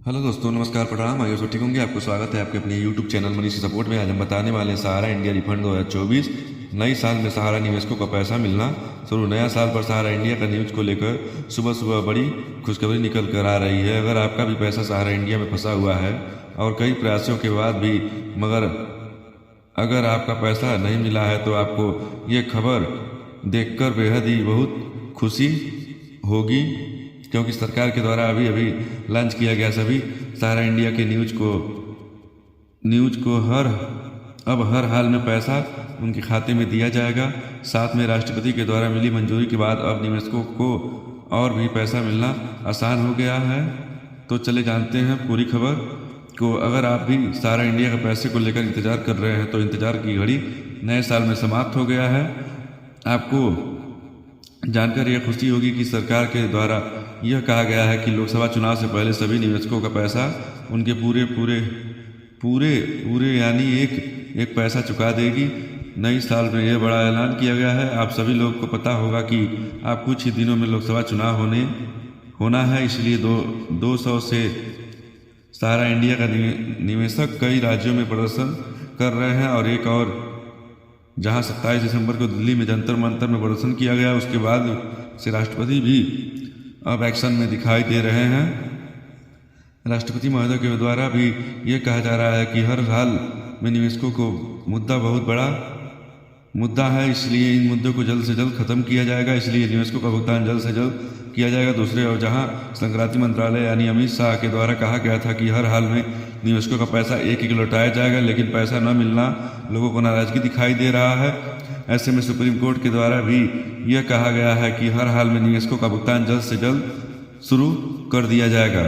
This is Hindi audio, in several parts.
हेलो दोस्तों, नमस्कार, प्रणाम। आइए सब ठीक होंगे। आपको स्वागत है आपके अपने यूट्यूब चैनल मनीष के सपोर्ट में। आज हम बताने वाले हैं सहारा इंडिया रिफंड 2024। नई साल में सहारा निवेशकों का पैसा मिलना शुरू। नया साल पर सहारा इंडिया का न्यूज को लेकर सुबह सुबह बड़ी खुशखबरी निकल कर आ रही है। अगर आपका भी पैसा सहारा इंडिया में फंसा हुआ है और कई प्रयासों के बाद भी मगर अगर आपका पैसा नहीं मिला है तो आपको ये खबर देखकर बेहद ही बहुत खुशी होगी, क्योंकि सरकार के द्वारा अभी अभी लॉन्च किया गया सभी सहारा इंडिया के न्यूज को अब हर हाल में पैसा उनके खाते में दिया जाएगा। साथ में राष्ट्रपति के द्वारा मिली मंजूरी के बाद अब निवेशकों को और भी पैसा मिलना आसान हो गया है। तो चले जानते हैं पूरी खबर को। अगर आप भी सहारा इंडिया के पैसे को लेकर इंतजार कर रहे हैं तो इंतजार की घड़ी नए साल में समाप्त हो गया है। आपको जानकर यह खुशी होगी कि सरकार के द्वारा यह कहा गया है कि लोकसभा चुनाव से पहले सभी निवेशकों का पैसा उनके पूरे यानी एक पैसा चुका देगी। नई साल में यह बड़ा ऐलान किया गया है। आप सभी लोगों को पता होगा कि आप कुछ ही दिनों में लोकसभा चुनाव होना है, इसलिए 200 से सहारा इंडिया का निवेशक कई राज्यों में प्रदर्शन कर रहे हैं और एक और जहां 27 दिसंबर को दिल्ली में जंतर मंतर में प्रदर्शन किया गया, उसके बाद से राष्ट्रपति भी अब एक्शन में दिखाई दे रहे हैं। राष्ट्रपति महोदय के द्वारा भी ये कहा जा रहा है कि हर हाल में निवेशकों को मुद्दा बहुत बड़ा मुद्दा है, इसलिए इन मुद्दों को जल्द से जल्द खत्म किया जाएगा। इसलिए निवेशकों का भुगतान जल्द से जल्द किया जाएगा। दूसरे और जहां संक्रांति मंत्रालय यानी अमित शाह के द्वारा कहा गया था कि हर हाल में निवेशकों का पैसा एक लौटाया जाएगा, लेकिन पैसा न मिलना लोगों को नाराजगी दिखाई दे रहा है। ऐसे में सुप्रीम कोर्ट के द्वारा भी यह कहा गया है कि हर हाल में निवेशकों का भुगतान जल्द से जल्द शुरू कर दिया जाएगा।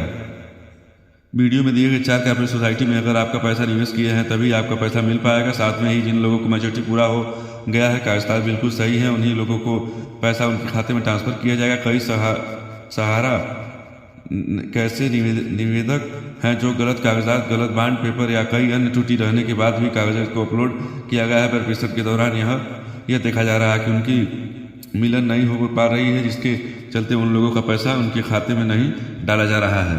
वीडियो में दिए गए 4 कैपिटल सोसाइटी में अगर आपका पैसा निवेश किए हैं तभी आपका पैसा मिल पाएगा। साथ में ही जिन लोगों को मैच्योरिटी पूरा हो गया है, कागजात बिल्कुल सही है, उन्हीं लोगों को पैसा उनके खाते में ट्रांसफर किया जाएगा। कई सहारा कैसे निवेदक हैं जो गलत कागजात, गलत बॉन्ड पेपर या कई अन्य त्रुटि रहने के बाद भी कागजात को अपलोड किया गया है। वेरिफिकेशन के दौरान यह देखा जा रहा है कि उनकी मिलन नहीं हो पा रही है, जिसके चलते उन लोगों का पैसा उनके खाते में नहीं डाला जा रहा है।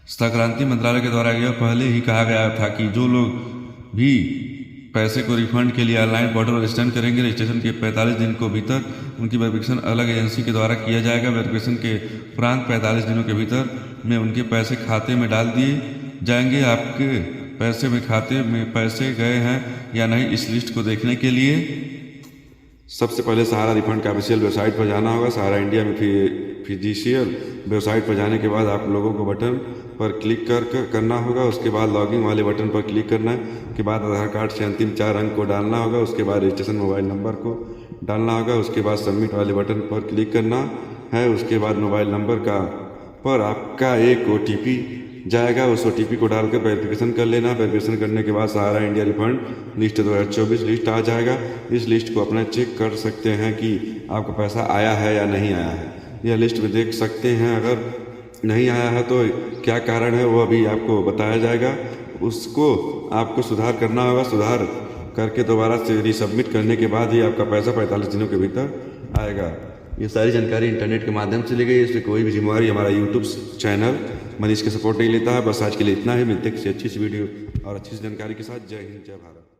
संक्रांति मंत्रालय के द्वारा यह पहले ही कहा गया था कि जो लोग भी पैसे को रिफंड के लिए ऑनलाइन पोर्टल पर रजिस्ट्रेशन करेंगे, रजिस्ट्रेशन के 45 दिन को भीतर उनकी वेरिफिकेशन अलग एजेंसी के द्वारा किया जाएगा। वेरिफिकेशन के उपरांत 45 दिनों के भीतर में उनके पैसे खाते में डाल दिए जाएंगे। आपके पैसे में खाते में पैसे गए हैं या नहीं, इस लिस्ट को देखने के लिए सबसे पहले सहारा रिफंड का ऑफिशियल वेबसाइट पर जाना होगा। सहारा इंडिया में फिजिशियल वेबसाइट पर जाने के बाद आप लोगों को बटन पर क्लिक करना होगा। उसके बाद लॉगिन वाले बटन पर क्लिक करना है। के बाद आधार कार्ड से अंतिम 4 अंक को डालना होगा। उसके बाद रजिस्ट्रेशन मोबाइल नंबर को डालना होगा। उसके बाद सबमिट वाले बटन पर क्लिक करना है। उसके बाद मोबाइल नंबर पर आपका एक OTP जाएगा। उस OTP को डालकर वेरिफिकेशन कर लेना। वेरिफिकेशन करने के बाद सहारा इंडिया रिफंड लिस्ट 2024 लिस्ट आ जाएगा। इस लिस्ट को अपना चेक कर सकते हैं कि आपका पैसा आया है या नहीं आया है। यह लिस्ट में देख सकते हैं। अगर नहीं आया है तो क्या कारण है वो अभी आपको बताया जाएगा। उसको आपको सुधार करना होगा। सुधार करके दोबारा से रीसबमिट करने के बाद ही आपका पैसा 45 दिनों के भीतर आएगा। ये सारी जानकारी इंटरनेट के माध्यम से ली गई है, इसलिए कोई भी जिम्मेवारी हमारा यूट्यूब चैनल मनीष के सपोर्ट नहीं लेता है। बस आज के लिए इतना ही। मिलते हैं किसी अच्छी सी वीडियो और अच्छी सी जानकारी के साथ। जय हिंद, जय भारत।